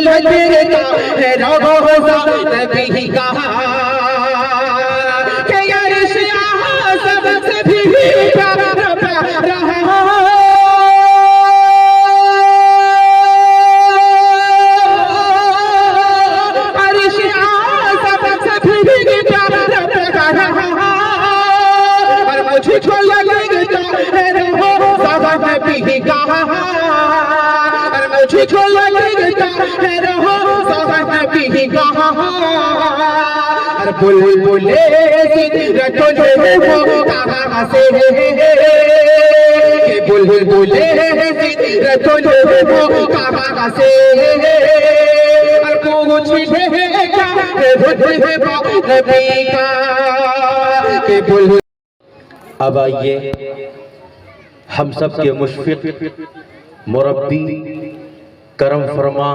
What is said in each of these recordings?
लगता है रोज़ा नबी कहा कि अर्श आज़म से भी प्यारा रहा। अर्श आज़म से भी प्यारा रहा और मुझको लगता है रोज़ा नबी कहा और मुझको लगता है रोज़ा नबी कहा। और बुलबुले सिदरतुल मुंतहा से कि बुलबुले सिदरतुल मुंतहा से और पूछने का नबी का कि बुलबुल। अब आइए हम सब के मुशफ़िक़ मुरब्बी करम फरमा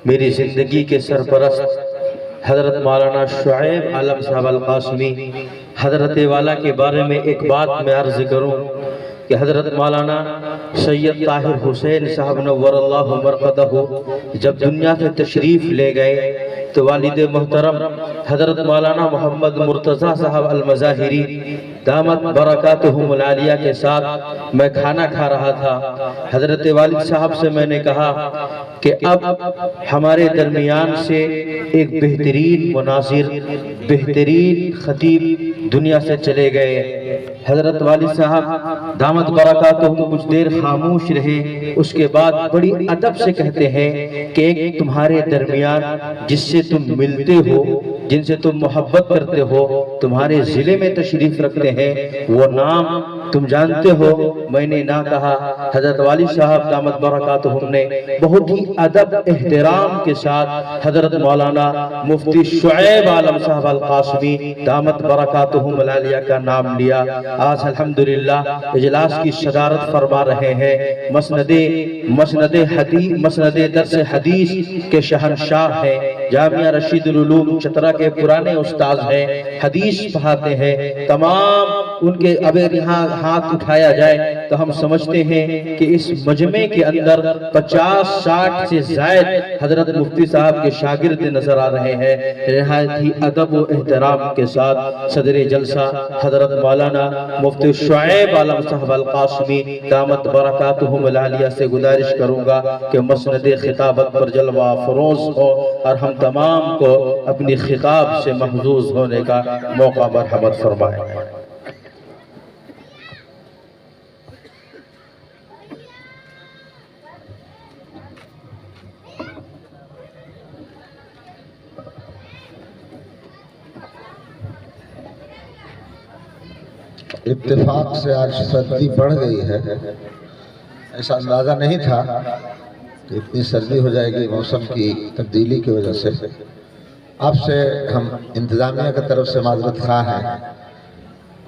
मेरी ज़िंदगी के सरपरस्त हज़रत मौलाना शुएब आलम साहब अल-क़ासिमी हज़रत वाला के बारे में एक बात मैं अर्ज़ करूं कि हज़रत मौलाना सैयद ताहिर हुसैन साहब नव्वरल्लाहु मरक़दहु जब दुनिया से तशरीफ़ ले गए तो वालिद मोहतरम हज़रत मौलाना मोहम्मद मुर्तज़ा साहब अल-मज़ाहिरी दामत बरकातुहुमुल आलिया के साथ मैं खाना खा रहा था। हज़रत वालिद साहब से मैंने कहा कि अब हमारे दरमियान से एक बेहतरीन मुनासिर बेहतरीन खतीब दुनिया से चले गए। हज़रत वालिद साहब दामत बरकातुहुम कुछ देर खामोश रहे, उसके बाद बड़ी अदब से कहते हैं कि एक तुम्हारे दरमियान जिससे तुम मिलते हो, जिनसे तुम मोहब्बत करते हो, तुम्हारे ज़िले में तशरीफ़ रखते हैं, वो नाम तुम जानते हो? मैंने ना कहा। हज़रत वालिद साहब दामत बरकातुहुम ने बहुत ही अदब एहतराम के साथ हज़रत मौलाना मुफ्ती शुएब आलम साहब अल-क़ासिमी दामत बरकातुहुमुल आलिया का नाम लिया। आज अल्हम्दुलिल्लाह इजलास की सदारत फरमा रहे हैं मसनदे दर्स हदीस के शहंशाह हैं, जामिया रशीदुल उलूम चतरा के पुराने उस्ताद हैं, हदीस पढ़ाते हैं। तमाम उनके अगर यहाँ हाथ उठाया जाए तो हम समझते हैं कि इस मजमे के अंदर 50-60 से ज़ायद हजरत मुफ्ती साहब के शागिर्द नजर आ रहे हैं। निहायत ही अदब व एहतराम के साथ सदरे जलसा हजरत मौलाना मुफ्ती शुएब आलम साहब अल-क़ासिमी दामत बरकातुहुमुल आलिया से गुजारिश करूंगा कि मसनदे खिताबत पर जलवा फरोज हो और हम तमाम को अपनी खिताब से महजूज होने का मौका मरहमत फरमाएं। इत्तेफाक से आज सर्दी बढ़ गई है, ऐसा अंदाज़ा नहीं था कि इतनी सर्दी हो जाएगी मौसम की तब्दीली की वजह से। आपसे हम इंतज़ामिया की तरफ से माज़रत ख़्वाह हैं,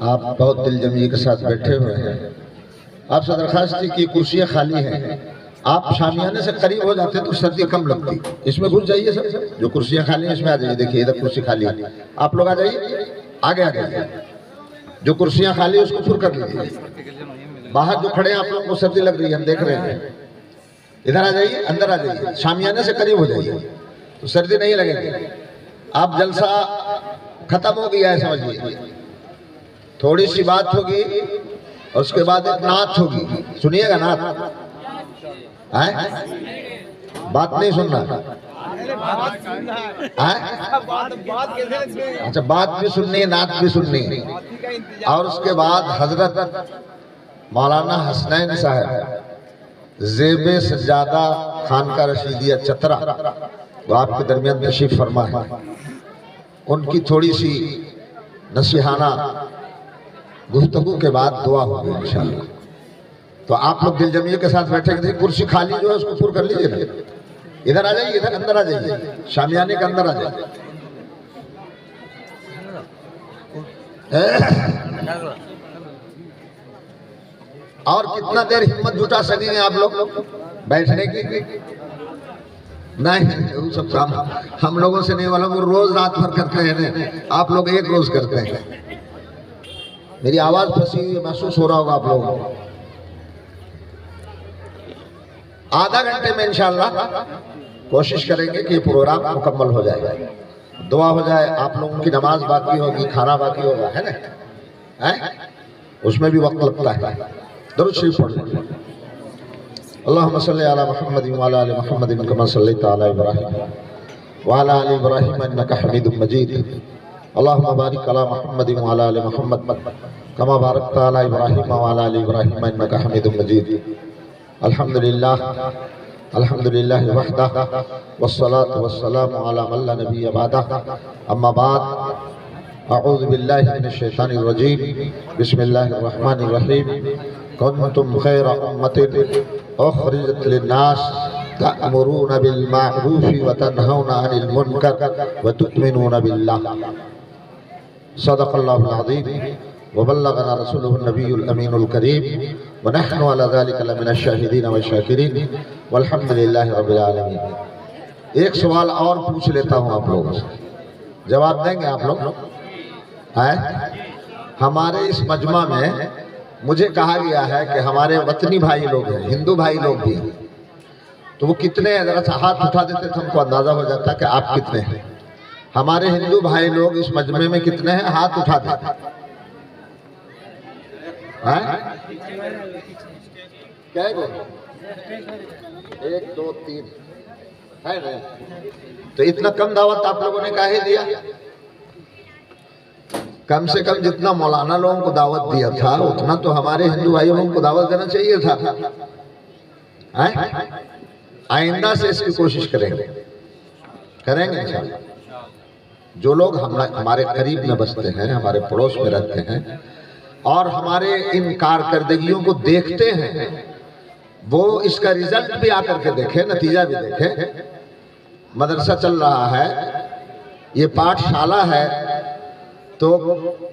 आप बहुत दिलजमी के साथ बैठे हुए हैं। आपसे दरख्वास्त थी कि कुर्सियाँ खाली हैं, आप शामियाने से करीब हो जाते तो सर्दी कम लगती। इसमें घुस जाइए सब, जो कुर्सियाँ खाली हैं इसमें आ जाइए। देखिए इधर कुर्सी खाली है, आप लोग आ जाइए, आगे आ जाइए। जो कुर्सियां खाली है उसको फुर कर लीजिए। बाहर जो खड़े हैं आप लोगों को सर्दी लग रही है, हम देख रहे हैं। इधर आ जाइए, अंदर आ जाइए, शामियाने से करीब हो जाइए तो सर्दी नहीं लगेगी। आप जलसा खत्म हो गया है समझिए, थोड़ी सी बात होगी और उसके बाद एक नात होगी। सुनिएगा नात, बात नहीं सुनना। अच्छा, बात भी सुननी है, नात भी सुननी है। और उसके बाद हजरत मौलाना हसनैन साहब ज़ेबे सज्जादा खानका रशीदिया चतरा वो आपके दरमियान तशरीफ फरमा है। उनकी थोड़ी सी नसीहाना गुफ्तगू के बाद दुआ होगी इंशाअल्लाह। तो आप लोग दिलजमी के साथ बैठे थे, कुर्सी खाली जो है उसको पूरा कर लीजिए ना। इधर आ जाइए, इधर अंदर आ जाइए, शामियाने के अंदर आ जाइए। और कितना देर हिम्मत जुटा सकेंगे आप लोग बैठने की? नहीं, वो सब काम हम लोगों से नहीं, वालों को रोज रात भर करते हैं, आप लोग एक रोज करते हैं। मेरी आवाज फंसी हुई महसूस हो रहा होगा आप लोगों को। आधा घंटे में इंशाअल्लाह कोशिश करेंगे कि ये प्रोग्राम मुकम्मल हो जाएगा, दुआ हो जाए। आप लोगों की नमाज बाकी होगी, खाना बाकी होगा, है ना, है? उसमें भी वक्त लगता है। दुरूद शरीफ पढ़ लेंगे। अल्लाहुम्मा सल्ली अला मुहम्मद व अला आलि मुहम्मद कमा सल्लैता अला इब्राहीम व अला आलि इब्राहीम इन्नका हमीदुम मजीद। अल्लाहुम्मा बारिक अला मुहम्मद व अला आलि मुहम्मद कमा बारकता अला इब्राहीम व अला आलि इब्राहीम इन्नका हमीदुम मजीद। अल्हम्दुलिल्लाह अल्हम्दुलिल्लाहि वहदह वस्सलातु वस्सलामु अला मन ला नबिय्य बअदह। अम्मा बाद, अऊज़ु बिल्लाहि मिनश शैतानिर रजीम, बिस्मिल्लाहिर रहमानिर रहीम। कुन्तुम खैरा उम्मतिन उखरिजत लिन्नास तअमुरूना बिल माअरूफि व तनहौना अनिल मुनकर व तु'मिनूना बिल्लाह। सदक़ल्लाहुल अज़ीम व बल्लगना रसूलुहुन नबियुल अमीनुल करीम व नहनु अला ज़ालिका लमिनश शाहिदीन व शाकिरीन वल्हम्दुलिल्लाहि रब्बिल आलमीन। एक सवाल और पूछ लेता हूँ आप लोगों से, जवाब देंगे आप लोग? है? हमारे इस मजमा में मुझे कहा गया है कि हमारे वतनी भाई लोग हैं, हिंदू भाई लोग भी हैं, तो वो कितने हैं? जरा सा हाथ उठा देते तो हमको अंदाजा हो जाता कि आप कितने हैं। हमारे हिंदू भाई लोग इस मजमे में कितने हैं? हाथ उठा देते। क्या है? 1 2 3 है ना? तो इतना कम दावत आप लोगों ने काहे दिया? कम से कम जितना मौलाना लोगों को दावत दिया था उतना तो हमारे हिंदू भाइयों को दावत देना चाहिए था। आइंदा से इसकी कोशिश करेंगे इंशाअल्लाह। जो लोग हमारे करीब में बसते हैं, हमारे पड़ोस में रहते हैं और हमारे इन कारकर्दगियों को देखते हैं, वो इसका रिजल्ट भी आकर के देखें, नतीजा भी देखें। मदरसा चल रहा है, ये पाठशाला है, तो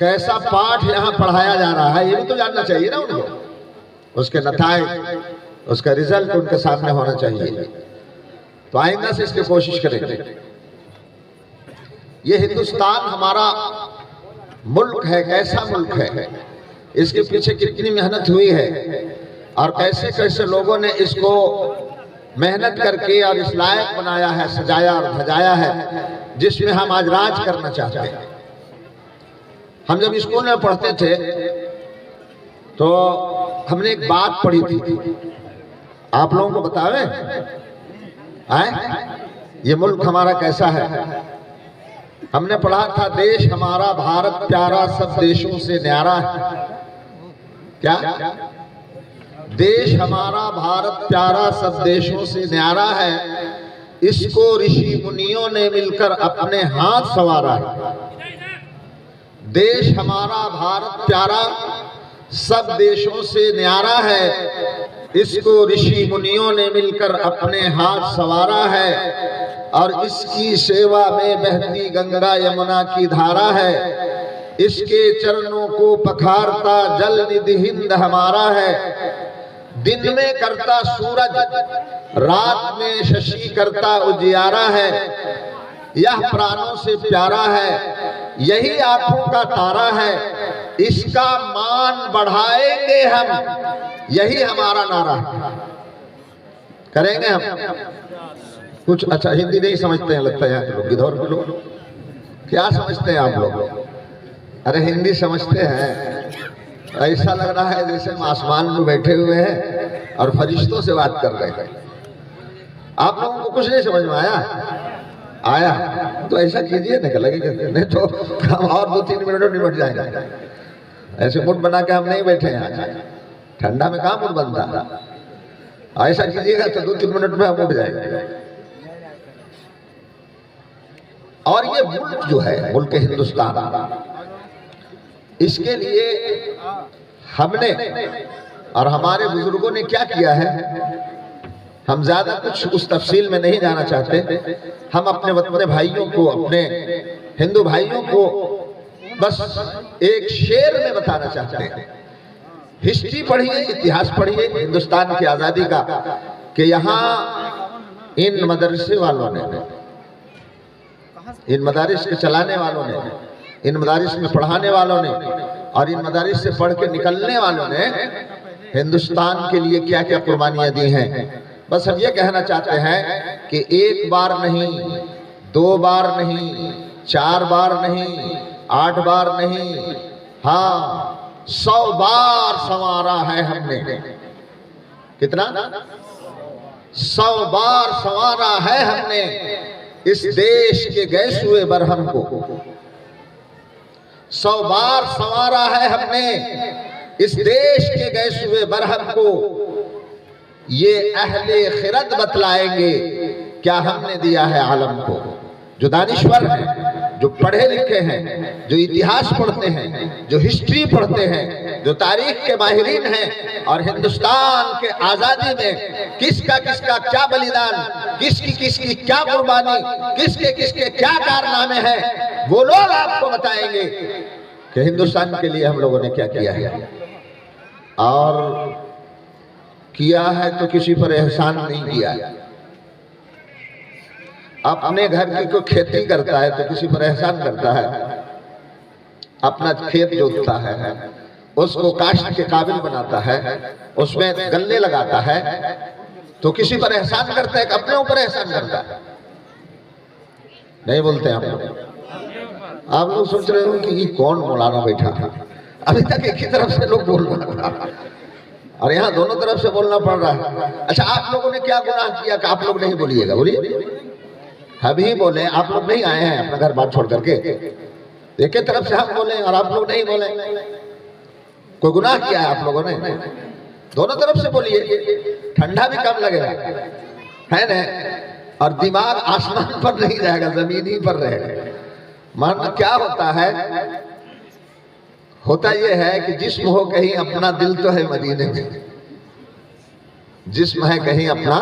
कैसा पाठ यहाँ पढ़ाया जा रहा है ये भी तो जानना चाहिए ना उनको। उसके नताइज, उसका रिजल्ट उनके सामने होना चाहिए। तो आइंदा से इसकी कोशिश करेंगे। ये हिंदुस्तान हमारा मुल्क है, कैसा मुल्क है, इसके पीछे कितनी मेहनत हुई है और कैसे कैसे लोगों ने इसको मेहनत करके और इस लायक बनाया है, सजाया और धजाया है, जिसमें हम आज राज करना चाहते हैं। हम जब स्कूल में पढ़ते थे तो हमने एक बात पढ़ी थी, आप लोगों को बतावे ये मुल्क हमारा कैसा है। हमने पढ़ा था, देश हमारा भारत प्यारा सब देशों से न्यारा है। क्या? देश हमारा भारत प्यारा सब देशों से न्यारा है, इसको ऋषि मुनियों ने मिलकर अपने हाथ संवारा है। देश हमारा भारत प्यारा सब देशों से न्यारा है, इसको ऋषि मुनियों ने मिलकर अपने हाथ संवारा है और इसकी सेवा में बहती गंगा यमुना की धारा है। इसके चरणों को पखारता जल निधि हिंद हमारा है। दिन में करता सूरज, रात में शशि करता उजियारा है। यह प्राणों से प्यारा है, यही आंखों का तारा है। इसका मान बढ़ाएंगे हम, यही हमारा नारा है। करेंगे हम कुछ? अच्छा, हिंदी नहीं समझते हैं लगता है यहाँ के लोग, इधर के लोग क्या समझते हैं आप लोग? अरे हिंदी समझते हैं। ऐसा लग रहा है जैसे हम आसमान में बैठे हुए हैं और फरिश्तों से बात कर रहे हैं। आप लोगों को कुछ नहीं समझ में आया तो ऐसा कीजिए, निकल लगेगा, नहीं तो हम और 2-3 मिनट में निपट जाएंगे। ऐसे मुठ बना के हम नहीं बैठे हैं, ठंडा में कहाँ मुठ बनता। ऐसा कीजिएगा तो 2-3 मिनट में हम उठ जाएंगे। और ये मुल्क जो है, मुल्क हिंदुस्तान, इसके लिए हमने और हमारे बुजुर्गों ने क्या किया है, हम ज्यादा कुछ उस तफसील में नहीं जाना चाहते। हम अपने वतन भाइयों को, अपने हिंदू भाइयों को बस एक शेर में बताना चाहते हैं। हिस्ट्री पढ़िए, इतिहास पढ़िए हिंदुस्तान की आजादी का, कि यहाँ इन मदरसे वालों ने, इन मदारिस के चलाने वालों ने, इन मदारिस में पढ़ाने वालों ने और इन मदारिस से पढ़ के निकलने वालों ने हिंदुस्तान के लिए क्या क्या कुर्बानियां दी हैं, बस हम ये कहना चाहते हैं कि एक बार नहीं, 2 बार नहीं, 4 बार नहीं, 8 बार नहीं, हाँ 100 बार संवारा है हमने। कितना? 100 बार संवारा है हमने इस देश के गैसुए बरहम को। 100 बार संवारा है हमने इस देश के गैसुए बरहम को। ये अहले खिरद बतलाएंगे क्या हमने दिया है आलम को। जो दानिश्वर हैं, जो पढ़े लिखे हैं, जो इतिहास पढ़ते हैं, जो हिस्ट्री पढ़ते हैं, जो तारीख के माहिरीन हैं, और हिंदुस्तान के आजादी में किसका किसका क्या बलिदान, किसकी किसकी क्या कुर्बानी, किसके किसके क्या कारनामे हैं, वो लोग आपको बताएंगे कि हिंदुस्तान के लिए हम लोगों ने क्या किया है। और किया है तो किसी पर एहसान नहीं किया है। अपने घर की कोई खेती करता है तो किसी पर एहसान करता है। अपना खेत जोतता है, उसको काश्त के काबिल बनाता है, उसमें गन्ने लगाता है, तो किसी पर एहसान करता है कि अपने ऊपर एहसान करता है? नहीं बोलते आप लोग। आप लोग सोच रहे हो कि ये कौन मौलाना बैठा था। अभी तक एक ही तरफ से लोग बोल रहे हैं और यहाँ दोनों तरफ से बोलना पड़ रहा है। अच्छा, आप लोगों ने क्या गुनाह किया कि आप लोग नहीं बोलिएगा? बोलिए। हम ही बोले, आप लोग नहीं आए हैं अपना घर बार छोड़ करके। एक ही तरफ से हम बोले और आप लोग नहीं बोले। कोई गुनाह किया है आप लोगों ने? दोनों तरफ से बोलिए, ठंडा भी कम लगेगा, है ना? और दिमाग आसमान पर नहीं जाएगा, जमीन ही पर रहेगा। माना क्या होता है? होता यह है कि जिस्म हो कहीं, अपना दिल तो है मदीने में। जिस्म है कहीं, अपना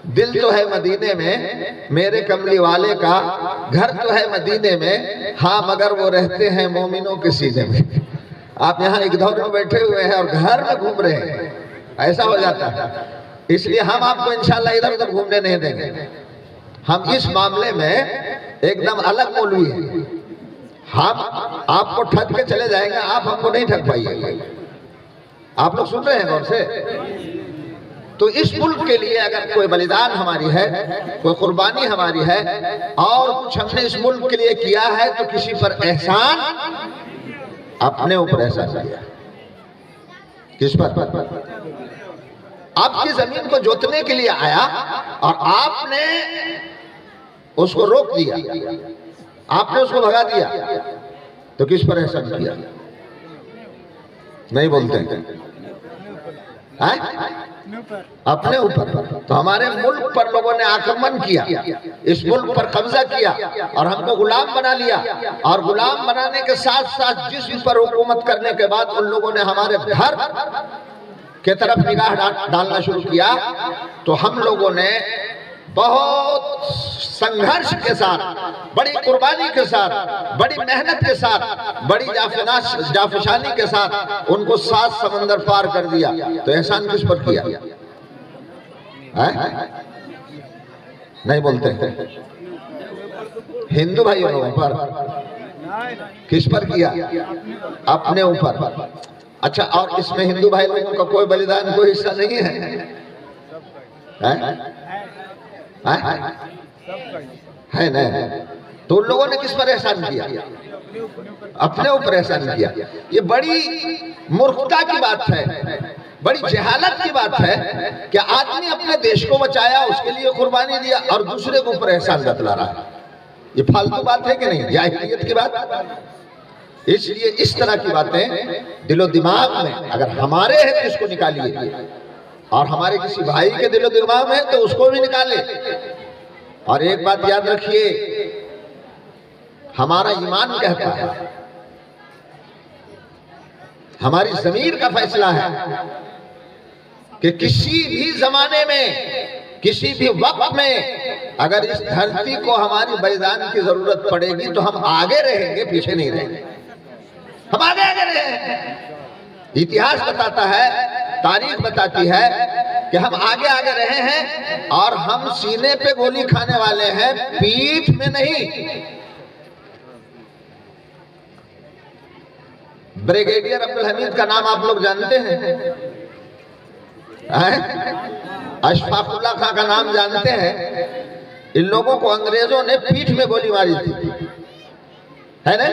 दिल तो है मदीने में। मेरे कमली वाले का घर तो है मदीने में, हाँ मगर वो रहते हैं मोमिनों के सीने में। आप यहाँ एक दौर में बैठे हुए हैं और घर में घूम रहे हैं, ऐसा हो जाता है। इसलिए हम आपको इंशाल्लाह इधर उधर घूमने नहीं देंगे। हम इस मामले में एकदम अलग मौलवी हैं। हम आपको ठग के चले जाएंगे, आप हमको नहीं ठग पाइएगा। आप लोग सुन रहे हैं गौर से? तो इस मुल्क के लिए अगर कोई बलिदान हमारी है, कोई कुर्बानी हमारी है, और कुछ हमने इस मुल्क के लिए किया है, तो किसी पर एहसान, अपने ऊपर एहसान किया। किस पर? आपकी जमीन को जोतने के लिए आया और आपने उसको रोक दिया, आपने उसको भगा दिया, तो किस पर एहसान किया? नहीं बोलते हैं? अपने ऊपर। तो हमारे मुल्क पर लोगों ने आक्रमण किया, इस मुल्क पर कब्जा किया और हमको गुलाम बना लिया। और गुलाम बनाने के साथ साथ जिस्म पर हुकूमत करने के बाद उन लोगों ने हमारे घर के तरफ निगाह डालना शुरू किया। तो हम लोगों ने बहुत संघर्ष के साथ, बड़ी कुर्बानी के साथ, बड़ी मेहनत के साथ, बड़ी जाफशानी के साथ उनको 7 समंदर पार कर दिया। तो एहसान किस पर किया? नहीं बोलते हैं? हिंदू भाइयों पर। किस पर किया? अपने ऊपर। अच्छा, और इसमें हिंदू भाई लोगों का कोई बलिदान, कोई हिस्सा नहीं है ना? तो उन लोगों ने किस पर एहसान किया? अपने ऊपर एहसान किया। ये बड़ी मूर्खता की बात है, बड़ी जहालत की बात है कि आदमी अपने देश को बचाया, उसके लिए कुर्बानी दिया और दूसरे के ऊपर एहसान जतला रहा है। ये फालतू बात है कि नहीं? जाहिलियत की बात। इसलिए इस तरह की बातें दिलो दिमाग में अगर हमारे हैं तो इसको निकालिए, और हमारे किसी भाई के दिलो दिमाग में है तो उसको भी निकाले। और एक बात याद रखिए, हमारा ईमान कहता है, हमारी ज़मीर का फैसला है कि किसी भी जमाने में, किसी भी वक्त में अगर इस धरती को हमारी बलिदान की जरूरत पड़ेगी तो हम आगे रहेंगे, पीछे नहीं रहेंगे। हम आगे आगे रहेंगे। इतिहास बताता है, तारीख बताती है कि हम आगे आगे रहे हैं और हम सीने पे गोली खाने वाले हैं, पीठ में नहीं। ब्रिगेडियर अब्दुल हमीद का नाम आप लोग जानते हैं? अशफाकुल्ला खां का नाम जानते हैं? इन लोगों को अंग्रेजों ने पीठ में गोली मारी थी, है ना?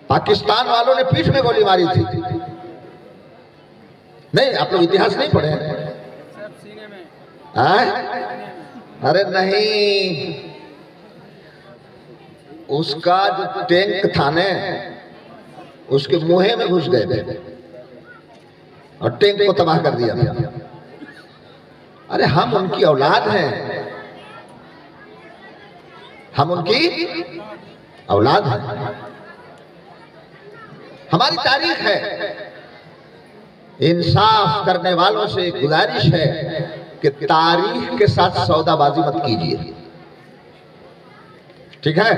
पाकिस्तान वालों ने पीठ में गोली मारी थी। नहीं, आप लोग इतिहास नहीं पढ़े हैं? अरे नहीं, उसका जो टैंक था ने, उसके मुंह में घुस गए थे और टैंक को तबाह कर दिया था। अरे हम उनकी औलाद हैं, हम उनकी औलाद हैं, हमारी तारीख है। इंसाफ करने वालों से गुजारिश है कि तारीख के साथ सौदाबाजी मत कीजिए, ठीक है?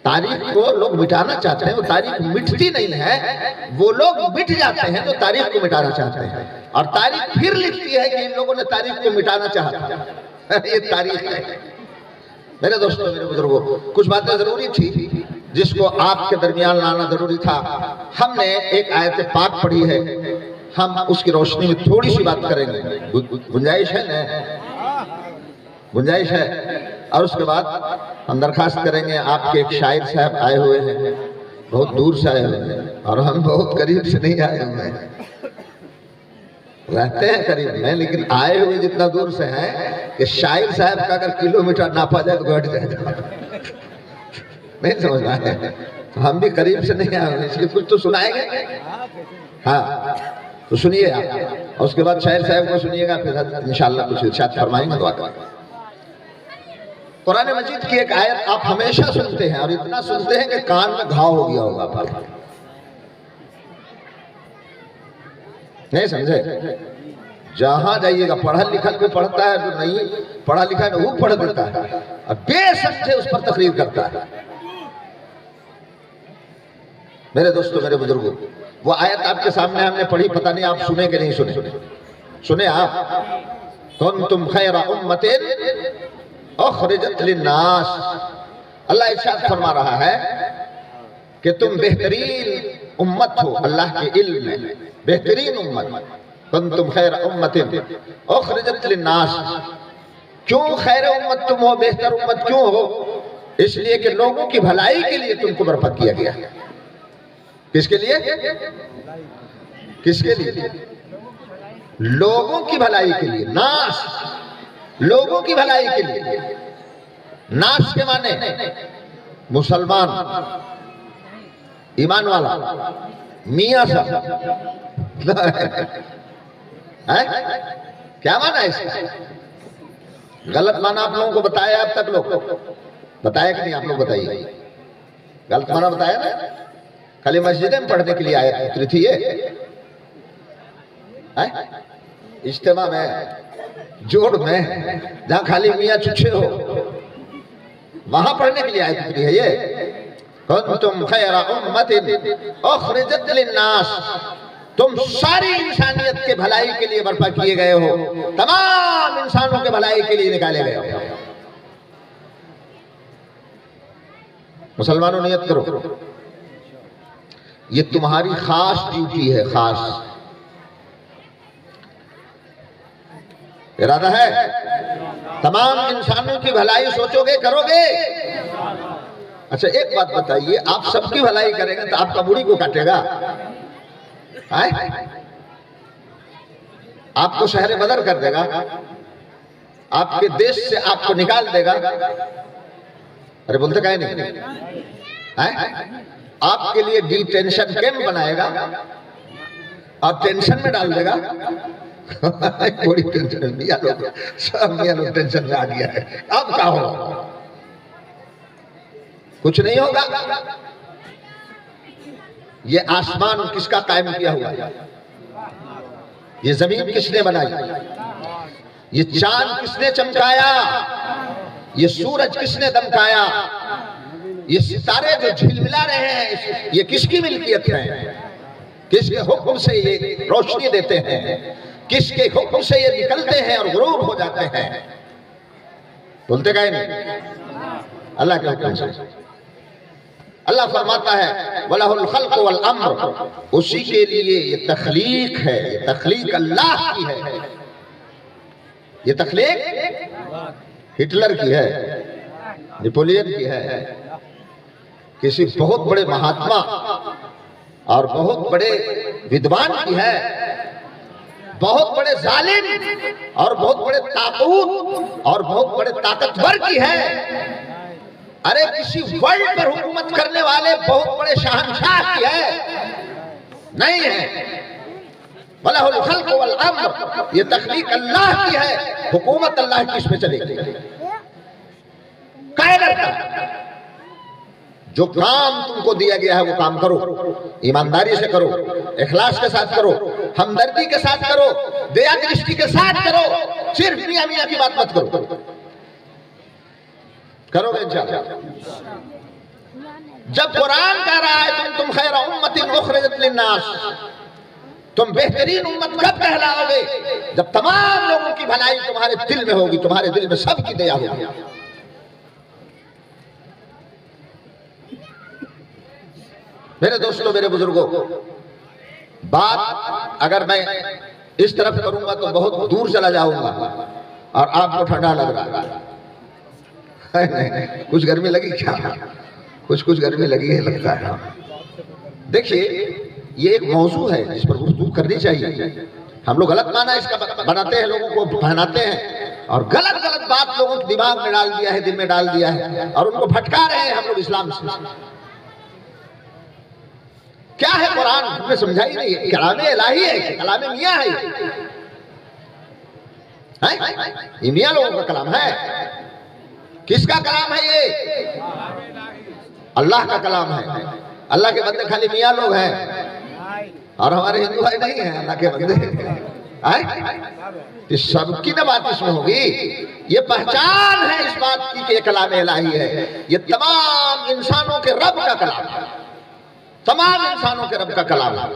तारीख को लोग मिटाना चाहते हैं, वो तारीख मिटती नहीं है, वो लोग मिट जाते हैं जो तारीख को मिटाना चाहते हैं, और तारीख फिर लिखती है कि इन लोगों ने तारीख को मिटाना चाहा। ये तारीख है। मेरे दोस्तों, मेरे बुजुर्गों, कुछ बातें जरूरी थी जिसको आपके दरमियान लाना जरूरी था। हमने एक आयत पाक पढ़ी है, हम उसकी रोशनी में थोड़ी सी बात करेंगे। गुंजाइश है ना? गुंजाइश है। और उसके बाद हम दरखास्त करेंगे, आपके एक शायर साहब आए हुए हैं, बहुत दूर से आए हुए हैं, और हम बहुत करीब से नहीं आए हुए हैं, रहते हैं करीब में, लेकिन आए हुए जितना दूर से हैं कि शायर साहब का अगर किलोमीटर नापा जाए तो घट जाएगा। नहीं समझ रहा है? तो हम भी करीब से नहीं आए हुए, इसलिए कुछ तो सुनाएंगे। हाँ, तो सुनिए आप, और उसके बाद शायर साहब को सुनिएगा, फिर इंशाअल्लाह कुछ इरशाद फरमाएंगे, दुआ करेंगे। कुरान मजीद की एक आयत आप हमेशा सुनते हैं, और इतना सुनते हैं कि कान में घाव हो गया होगा आपके। नहीं समझे? जहां जाइएगा, पढ़ा लिखा कोई पढ़ता है, जो नहीं पढ़ा लिखा है वो पढ़ देता है, और बेसमझे उस पर तकरीर करता है। मेरे दोस्तों, मेरे बुजुर्गों, वो आयत आपके सामने हमने पढ़ी, पता नहीं आप सुने कि नहीं सुने? सुने आप? कुंतुम खैरा उम्मतिन उखरिजत लिन्नास। अल्लाह इरशाद फरमा रहा है कि तुम बेहतरीन उम्मत हो अल्लाह के इल्म में, बेहतरीन उम्मत। कुंतुम खैरा उम्मतिन उखरिजत लिन्नास। क्यों खैर उम्मत तुम हो, बेहतर उम्मत क्यों हो? इसलिए कि लोगों की भलाई के लिए तुमको बर्पा किया गया। किसके लिए? किसके लिए? लोगों की भलाई के लिए। नास, लोगों की भलाई के लिए। नास के माने मुसलमान, ईमान वाला, मियां साहब है? क्या माना है इसका? गलत माना आप लोगों को बताया अब तक लोग? बताया कि नहीं? आप लोग बताइए। गलत माना बताया ना? खाली मस्जिद में पढ़ने के लिए आए उतरी थी ये इज्तिमा में, जोड़ में, जहां खाली मियां चुच्छे हो, वहां पढ़ने के लिए आए उतरी है ये। कुंतुम खैरा उम्मतिन उखरिजत लिन्नास। तुम सारी इंसानियत के भलाई के लिए बर्पा किए गए हो, तमाम इंसानों के भलाई के लिए निकाले गए हो। मुसलमानों, नियत करो, ये तुम्हारी खास ड्यूटी है, खास इरादा है। तमाम इंसानों की भलाई सोचोगे, करोगे? अच्छा, एक बात बताइए, आप सबकी भलाई करेंगे तो आपका बूढ़ी को काटेगा? आपको शहर बदर कर देगा, आपके देश से आपको निकाल देगा। अरे बोलते काहे नहीं? आपके लिए डिटेंशन कैंप बनाएगा और टेंशन में डाल देगा। बड़ी टेंशन, मियां लोग, सब मियां लोग टेंशन में आ गया है। अब क्या होगा? कुछ नहीं होगा। ये आसमान किसका कायम किया हुआ है? ये जमीन किसने बनाई? ये चांद किसने चमकाया? ये सूरज किसने दमकाया? ये सितारे जो झिलमिला रहे हैं, ये किसकी मिल्कियत है? किसके हुक्म से ये रोशनी देते हैं? किसके हुक्म से ये निकलते हैं और गुरूब हो जाते हैं? बोलते काहे नहीं? अल्लाह के हुक्म से। अल्लाह फरमाता है वलहुल खल्क़ वल अम्र, उसी के लिए ये तख्लीक है, ये तख्लीक अल्लाह की है, ये तख्लीक हिटलर की है, नेपोलियन की है, किसी बहुत बड़े महात्मा और बहुत बड़े विद्वान की है, बहुत बड़े जालिम और बहुत बड़े ताकूत और बहुत बड़े ताकतवर की है। अरे किसी वर्ल्ड पर हुकूमत करने वाले बहुत बड़े शहंशाह की है नहीं है। वलहुल खल्क़ वल अम्र, ये तख्लीक अल्लाह की है, हुकूमत अल्लाह की इसमें चलेगी। कायदे जो काम तुमको दिया गया है वो काम करो, ईमानदारी से करो, इखलास के साथ करो, हमदर्दी के साथ करो, दया दृष्टि के साथ करो, सिर्फ मियां मियां की बात मत करो। करोगे इंशाअल्लाह। जब कुरान कह रहा है तुम खैर उम्मतिन उखरिजत लिन्नास, तुम बेहतरीन उम्मत कब कहलाओगे? जब तमाम लोगों की भलाई तुम्हारे दिल में होगी, तुम्हारे दिल में सबकी दया होगी। मेरे दोस्तों, मेरे बुजुर्गों, बात अगर मैं इस तरफ करूंगा तो बहुत दूर चला जाऊंगा और आपको ठंडा लग रहा है। कुछ गर्मी लगी क्या? कुछ गर्मी लगी है लगता है। देखिए, ये एक मौजू है जिस पर गुफ्तगू करनी चाहिए। हम लोग गलत माना इसका बनाते हैं, लोगों को पहनाते हैं और गलत गलत बात लोगों के दिमाग में डाल दिया है, दिल में डाल दिया है और उनको भटका रहे हैं हम लोग इस्लाम से। क्या है कुरान? हमें समझाई नहीं है। कलामे इलाही है, कलामे मियां है, ये मियां लोगों का कलाम है। किसका कलाम है ये? अल्लाह का कलाम है। अल्लाह के बंदे खाली मियां लोग हैं और हमारे हिंदू भाई नहीं है अल्लाह के बंदे। सबकी ना बात इसमें होगी। ये पहचान है इस बात की कि कलाम इलाही है। ये तमाम इंसानों के रब का कलाम है, तमाम इंसानों के रब का कलाम है।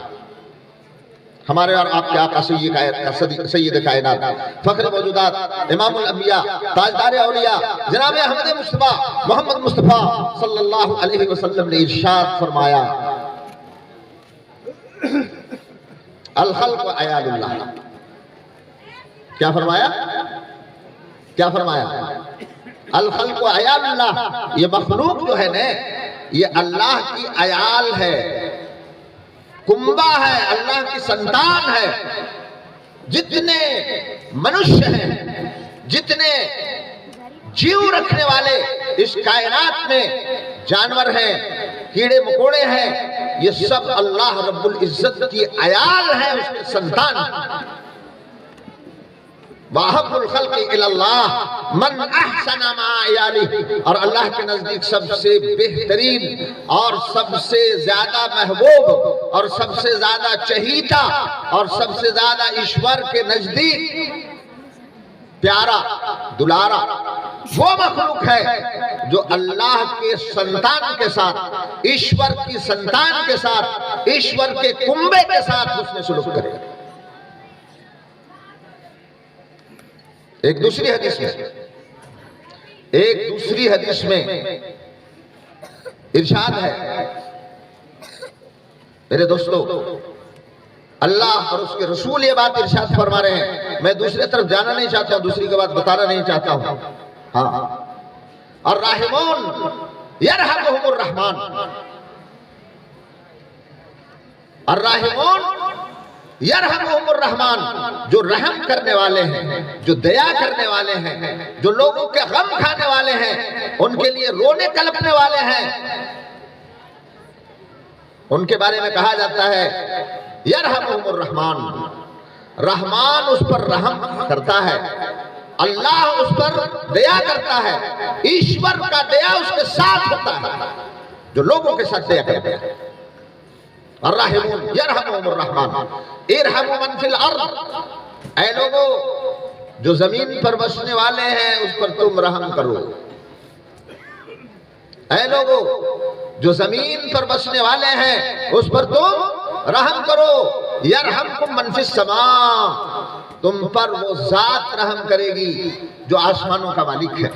हमारे और आपके आका सय्यद कायनात, फख्र मौजूदात, इमामुल अंबिया, ताजदार औलिया जनाब अहमद मुस्तफा मोहम्मद मुस्तफा सल्लल्लाहु अलैहि वसल्लम ने इरशाद फरमाया, अल खल्क़ अयालुल्लाह। क्या फरमाया? क्या फरमाया? अल खल्क़ अयालुल्लाह। ये मखलूक जो है ना, ये अल्लाह की अयाल है, कुंबा है, अल्लाह की संतान है। जितने मनुष्य हैं, जितने जीव रखने वाले इस कायनात में जानवर हैं, कीड़े मकोड़े हैं, ये सब अल्लाह रब्बुल इज्जत की अयाल है, उसके संतान। वाहब्बुल खल्क़ि इलल्लाह मन अहसना मा अयालिही। और अल्लाह के नजदीक सबसे बेहतरीन और सबसे ज्यादा महबूब और सबसे ज्यादा चहीता और सबसे ज्यादा ईश्वर के नजदीक प्यारा दुलारा वो मखलूक है जो अल्लाह के संतान के साथ, ईश्वर की संतान के साथ, ईश्वर के कुंबे के साथ उसने सुलूक करे। एक दूसरी हदीस में इरशाद है, मेरे दोस्तों, अल्लाह और उसके रसूल ये बात इरशाद फरमा रहे हैं। मैं दूसरी तरफ जाना नहीं चाहता हूं, दूसरी की बात बताना नहीं चाहता हूं। हाँ, और राहिमून यरहमुहुमुर रहमान, और राहिमून यरहमुहुमुर रहमान, जो रहम करने वाले हैं, जो दया करने वाले हैं, जो लोगों के गम खाने वाले हैं, उनके लिए रोने कलपने वाले हैं, उनके बारे में कहा जाता है यरहमुहुमुर रहमान। रहमान उस पर रहम करता है, अल्लाह उस पर दया करता है, ईश्वर का दया उसके साथ होता है जो लोगों के साथ दया करते हैं। अर्राहिमून यरहमुहुमुर रहमान इरहमू मन फिल अर्द। ऐ लोगों जो जमीन पर बसने वाले हैं उस पर तुम रहम करो। ऐ लोगों जो जमीन पर बसने वाले हैं उस पर तुम रहम करो। यरहमकुम मन फिस समा, तुम पर वो जात रहम करेगी जो आसमानों का मालिक है।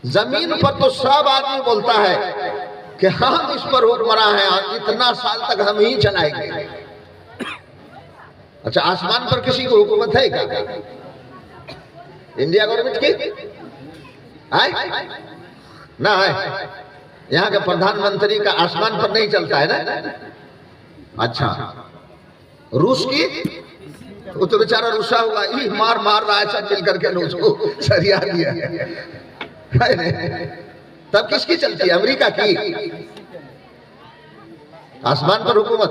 जमीन पर तो सब आदमी बोलता है कि हम इस पर हुक्मरां हैं, इतना साल तक हम ही चलाएंगे। अच्छा, आसमान पर किसी को हुकूमत है क्या? इंडिया गवर्नमेंट की है ना? है। यहाँ के प्रधानमंत्री का आसमान पर नहीं चलता है ना? अच्छा, रूस की वो तो बेचारा रुसा हुआ ही मार रहा है, सब मिल करके उसको सरिया दिया है। तब किसकी चलती है? अमेरिका की। आसमान पर हुकूमत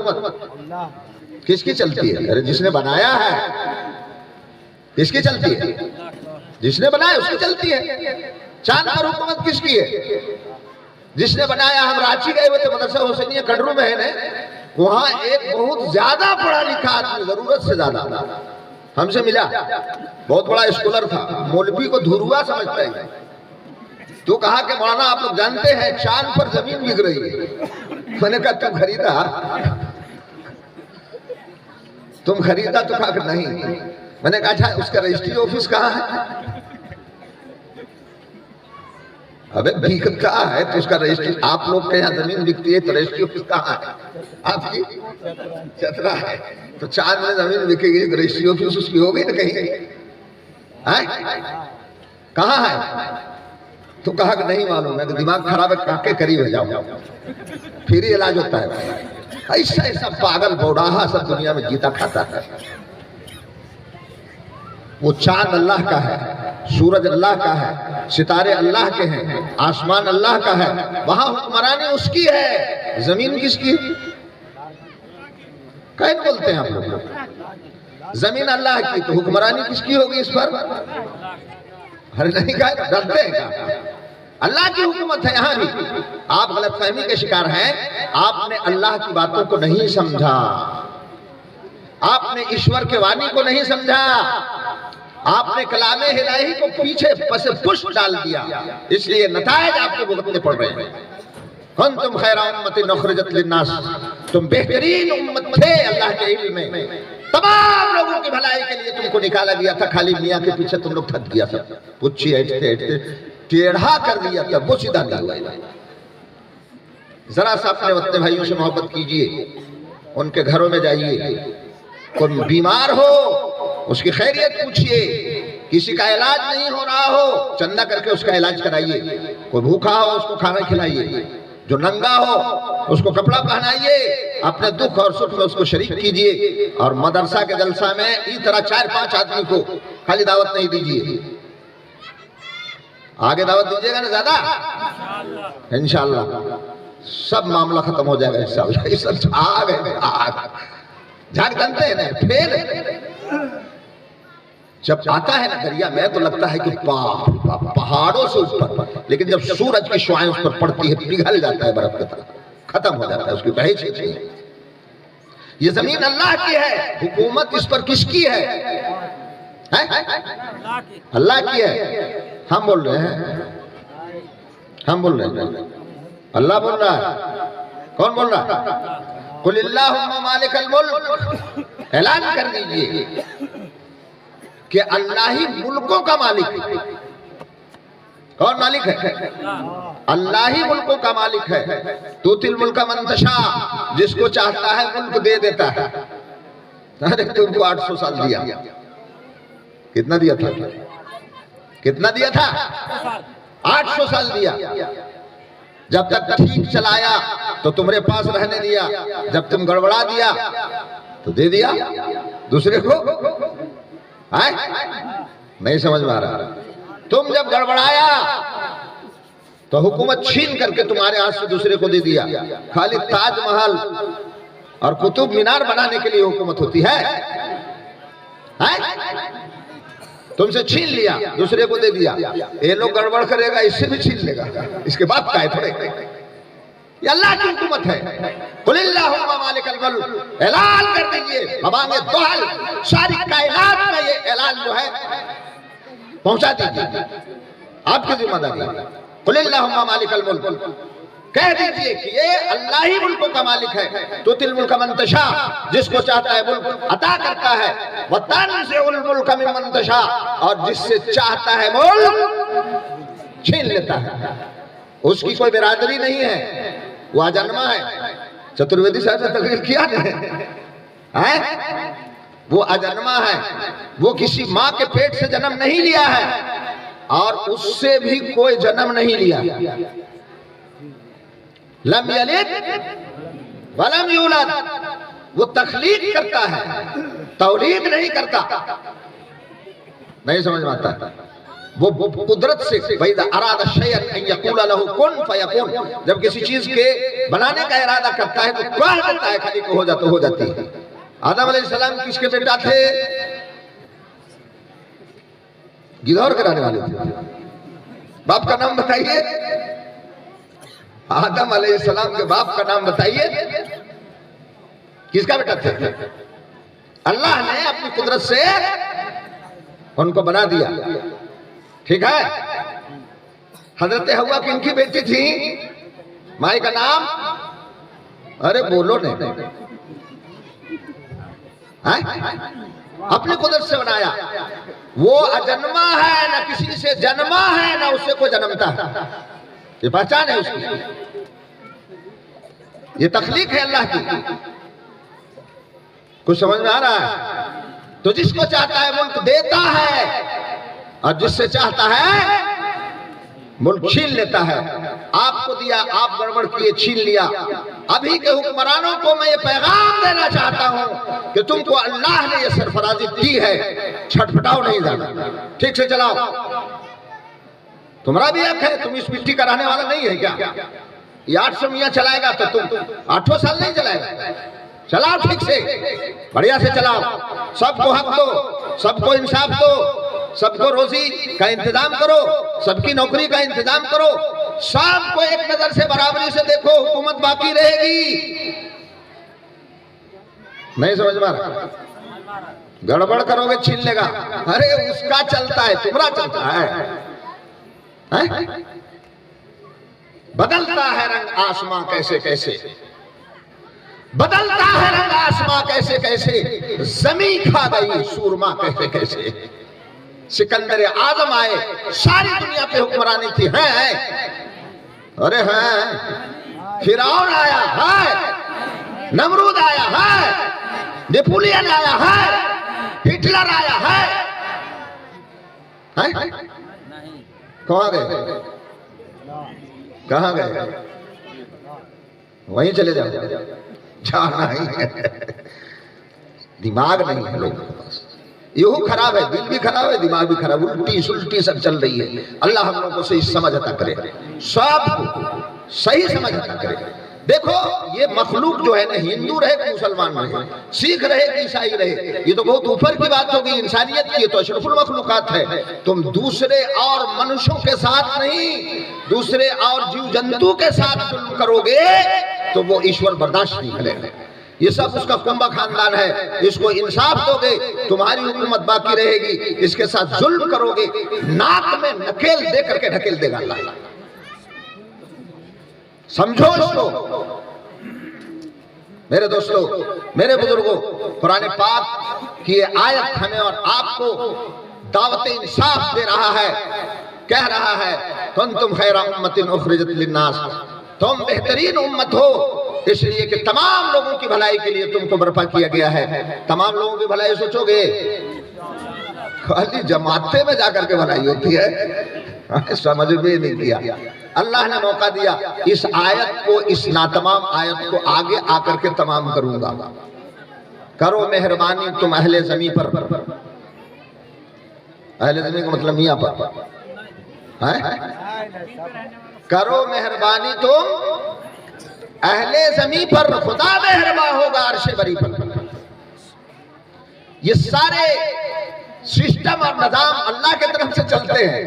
किसकी चलती है? अरे जिसने बनाया है। किसकी चलती है? जिसने बनाया उसकी चलती है। चांद पर हुकूमत किसकी है? जिसने बनाया। हम रांची गए हुए थे, मदरसा हुसैनिया कटरू में है ना, वहां एक बहुत ज्यादा पढ़ा लिखा आदमी, जरूरत से ज्यादा, हमसे मिला। बहुत बड़ा स्कॉलर था, मौलवी को धुरुआ समझता है। तो कहा कि मौलाना आप लोग जानते हैं चांद पर जमीन बिक रही है। मैंने कहा तुम खरीदा? तो कहा नहीं। मैंने कहा अच्छा उसका रजिस्ट्री ऑफिस कहाँ है? अबे बिक कहाँ है तो उसका रजिस्ट्री, आप लोग के यहाँ जमीन बिकती है तो रजिस्ट्री ऑफिस कहाँ है? आपकी चतरा है। तो चांद में जमीन बिकेगी तो रजिस्ट्री ऑफिस उसकी होगी ना कहीं? कहाँ है? तो कहा कि नहीं मालूम है। दिमाग खराब है, काके करीब हो जाओ, फिर ही इलाज होता है। ऐसा पागल बौड़ाहा सब दुनिया में जीता खाता है। वो चांद अल्लाह का है, सूरज अल्लाह का है, सितारे अल्लाह के हैं, आसमान अल्लाह का है, वहां हुक्मरानी उसकी है। जमीन किसकी? कैसे बोलते हैं आप लोग? जमीन अल्लाह की, तो हुक्मरानी किसकी होगी इस पर? अरे नहीं, क्या डरते हैं क्या? अल्लाह की हुकूमत है यहाँ भी। आप गलतफहमी के शिकार हैं। आपने अल्लाह की बातों को नहीं समझा, आपने ईश्वर के वाणी को नहीं समझा, आपने कलामे इलाही को पीछे पसे पुष्प डाल दिया, इसलिए नतायज आपको भुगतने पड़ रहे हैं। कुंतुम खैरा उम्मतिन उखरिजत लिन्नास, तुम बेहतरीन उम्मत थे अल्लाह के इल्म में। तमाम लोगों की भलाई के लिए तुमको निकाला गया था, खाली मियाँ के पीछे तुम लोग थक गया सब। पुच्छी ऐठते टेढ़ा कर दिया था, वो सीधा नहीं हुआ। जरा सा अपने वतन भाइयों से मोहब्बत कीजिए, उनके घरों में जाइए, कोई बीमार हो उसकी खैरियत पूछिए, किसी का इलाज नहीं हो रहा हो चंदा करके उसका इलाज कराइए, कोई भूखा हो उसको खाना खिलाइए, जो नंगा हो उसको कपड़ा पहनाइए, अपने दुख और सुख में उसको शरीक कीजिए। और मदरसा के जलसा में इस तरह 4-5 आदमी को खाली दावत नहीं दीजिए, आगे दावत दीजिएगा ना ज्यादा, इंशाअल्लाह सब मामला खत्म हो जाएगा इंशाअल्लाह। ये सब आग है, आग झाग जानते हैं ना। फिर जब आता है ना दरिया में तो लगता है कि पहाड़ों से ऊपर, लेकिन जब सूरज की शुआएं उस पर पड़ती है पिघल जाता है बर्फ की तरह, खत्म हो जाता है उसकी बहस ही। ये जमीन अल्लाह की है, हुकूमत इस पर किसकी है? अल्लाह की है। हम बोल रहे हैं, हम बोल रहे हैं, अल्लाह बोल रहा है। कौन बोल रहा है? कुल अल्लाहुम्मा मालिकल मुल्क, ऐलान कर दीजिए कि अल्लाह ही मुल्कों का मालिक है। कौन मालिक है? अल्लाह ही मुल्कों का मालिक है। तूतिल मुल्क मन तशा, जिसको चाहता है मुल्क दे देता है। अरे तुमको 800 साल दिया, कितना दिया था? कितना दिया था? 800 साल दिया। जब तक ठीक चलाया तो तुम्हारे पास रहने दिया, जब तुम गड़बड़ा दिया तो दे दिया दूसरे को। नहीं समझ में आ रहा? तुम जब गड़बड़ाया तो हुकूमत छीन करके तुम्हारे हाथ से दूसरे को दे दिया। खाली ताजमहल और कुतुब मीनार बनाने के लिए हुकूमत होती है? तुमसे छीन लिया, दूसरे को दे दिया। ये लोग गड़बड़ करेगा, इससे भी छीन लेगा, इसके बाद का है थोड़े। ये अल्लाह की हुकूमत है। कुल अल्लाहुम्मा मालिकल मुल्क, ऐलान कर दीजिए, मबांगे दोहल, सारी कायनात में ये ऐलान जो है पहुंचा दीजिए, आपकी जिम्मेदारी। कुल अल्लाहुम्मा मालिकल मुल्क, कह दीजिए कि ये अल्लाह ही मुल्कों का मालिक है। तुतिल मुल्क मन तशा, जिसको चाहता है मुल्क अता करता है। व तनज़िउल मुल्क मिम्मन तशा, और जिससे चाहता है मुल्क छीन लेता है। उसकी कोई बिरादरी नहीं है, वो अजन्मा है। चतुर्वेदी साहब ने तकरीर किया है, वो अजन्मा है, वो किसी माँ के पेट से जन्म नहीं लिया है और उससे भी कोई जन्म नहीं लिया। लम यलिद वलम यूलद, वो तखलीक करता है, तौलीद नहीं करता। नहीं समझ में आता? वो कुदरत से अरादा शयअन अन यक़ूल लहू कुन फयकून, जब किसी चीज के बनाने का इरादा करता है तो कह देता है, खाली को हो जाता हो जाती है। आदम अलैहिस्सलाम किसके बेटा थे? गिदौर कराने वाले थे। बाप का नाम बताइए। आदम अलैहिस्सलाम के बाप का नाम बताइए, किसका बेटा थे? अल्लाह ने अपनी कुदरत से उनको बना दिया, ठीक है। हजरत हव्वा किनकी बेटी थी? माई का नाम, अरे बोलो नहीं, अपनी कुदरत से बनाया। वो अजन्मा है, ना किसी से जन्मा है, ना उससे कोई जन्मता है। ये पहचान है उसकी, ये तख्लीक है अल्लाह की। कुछ समझ में आ रहा है? तो जिसको चाहता है मुल्क देता है और जिससे चाहता है मुल्क छीन लेता है। आपको दिया, आप गड़बड़ किए, छीन लिया। अभी के हुक्मरानों को मैं ये पैगाम देना चाहता हूं कि तुमको अल्लाह ने ये सरफराजी दी है, छटपटाओ नहीं जाना, ठीक से चलाओ। तुम्हारा भी हक है, तुम इस मिट्टी का रहने वाला नहीं है क्या? ये 800 मियाँ चलाएगा तो तुम 8 साल नहीं चलाएगा। चलाओ ठीक से, बढ़िया से चलाओ, सबको हक दो, सबको इंसाफ दो, सबको रोजी का इंतजाम करो, सबकी नौकरी का इंतजाम करो, सबको एक नजर से बराबरी से देखो, हुकूमत बाकी रहेगी। नहीं समझ में आ रहा? गड़बड़ करोगे छीन लेगा। अरे उसका चलता है, तुम्हारा चलता है? बदलता है रंग आसमां कैसे कैसे, बदलता है रंग आसमां कैसे कैसे, जमी खा गई सूरमा कैसे कैसे। सिकंदर आजम आए, सारी दुनिया पे हुक्मरानी थी, है? अरे है। फिरौन आया है, नमरूद आया है, नेपोलियन आया है, हिटलर आया है? कहाँ गए? कहाँ गए? वहीं चले जाओ, जाना ही है। दिमाग नहीं है लोगों के पास, यही खराब है, दिल भी खराब है, दिमाग भी खराब, उल्टी सुल्टी सब चल रही है। अल्लाह हम लोगों को सही समझ अता करे, सब सही समझ अता करे। देखो ये मखलूक जो है ना, हिंदू रहे कि मुसलमान रहे, सिख रहे कि ईसाई रहे, ये तो बहुत ऊपर की बात होगी इंसानियत की, तो अशरफुल मखलूकात है। तुम दूसरे और मनुष्यों के साथ नहीं, दूसरे और जीव जंतु के साथ जुल्म करोगे तो वो ईश्वर बर्दाश्त नहीं करेगा। ये सब उसका कुंभा खानदान है, इसको इंसाफ दोगे तुम्हारी हुकूमत बाकी रहेगी, इसके साथ जुल्म करोगे नाक में नकेल दे करके ढकेल देगा अल्लाह। समझो इसको मेरे दोस्तों, मेरे बुजुर्गों। कुरान पाक की ये आयत हमें और आपको दावत इंसाफ दे रहा है, कह रहा है कुंतुम खैरा उम्मतिन उखरिजत लिन्नास, तुम बेहतरीन उम्मत हो इसलिए कि तमाम लोगों की भलाई के लिए तुमको बर्पा किया गया है। तमाम लोगों की भलाई सोचोगे, खाली जमाते में जाकर के भलाई होती है, समझ में नहीं किया। अल्लाह ने मौका दिया, इस आयत को, इस नातमाम आयत को आगे आकर के तमाम करूंगा। करो मेहरबानी तुम अहले ज़मीं पर, अहले ज़मीं का मतलब मियां पर है? करो मेहरबानी तुम अहले ज़मीं पर, खुदा मेहरबान होगा अर्शे बरी पर। ये सारे सिस्टम और निजाम अल्लाह की तरफ से चलते हैं,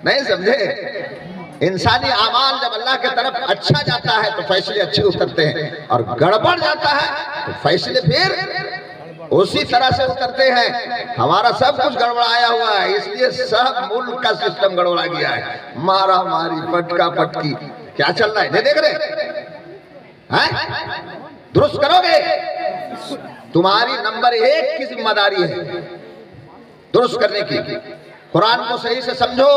नहीं समझे? इंसानी आमाल जब अल्लाह की तरफ अच्छा जाता है तो फैसले अच्छे उतरते हैं, और गड़बड़ जाता है तो फैसले फिर उसी तरह से उतरते हैं। हमारा सब कुछ गड़बड़ाया हुआ है, इसलिए सब मुल्क का सिस्टम गड़बड़ा गया है। मारा मारी, पटका पटकी, क्या चल रहा है नहीं देख रहे हैं? दुरुस्त करोगे, तुम्हारी नंबर 1 की जिम्मेदारी है दुरुस्त करने की। कुरान को सही से समझो,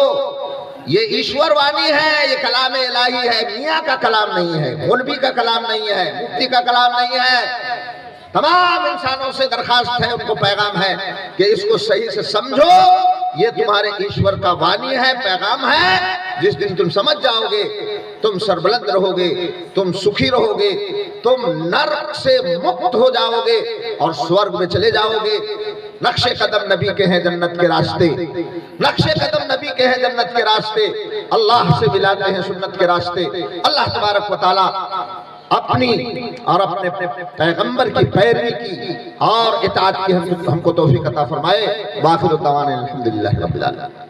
ये ईश्वर वाणी है, ये कलाम इलाही है, मियाँ का कलाम नहीं है, मौलवी का कलाम नहीं है, मुफ्ती का कलाम नहीं है। तमाम इंसानों से दरखास्त है, उनको पैगाम है कि इसको सही से समझो, ये तुम्हारे ईश्वर का वाणी है, पैगाम है। जिस दिन तुम समझ जाओगे तुम सरबलंद रहोगे, तुम सुखी रहोगे, तुम नरक से मुक्त हो जाओगे और स्वर्ग में चले जाओगे। नक्शे कदम नबी के हैं जन्नत के रास्ते, नक्शे कदम नबी के हैं जन्नत के रास्ते, अल्लाह से मिलाते हैं सुन्नत के रास्ते। अल्लाह तबारक व तआला अपनी और अपने पैगंबर की पैरवी की और इताअत की हमको तौफीक अता फरमाए। वाखिर दावाना अल्हम्दुलिल्लाहि रब्बिल आलमीन।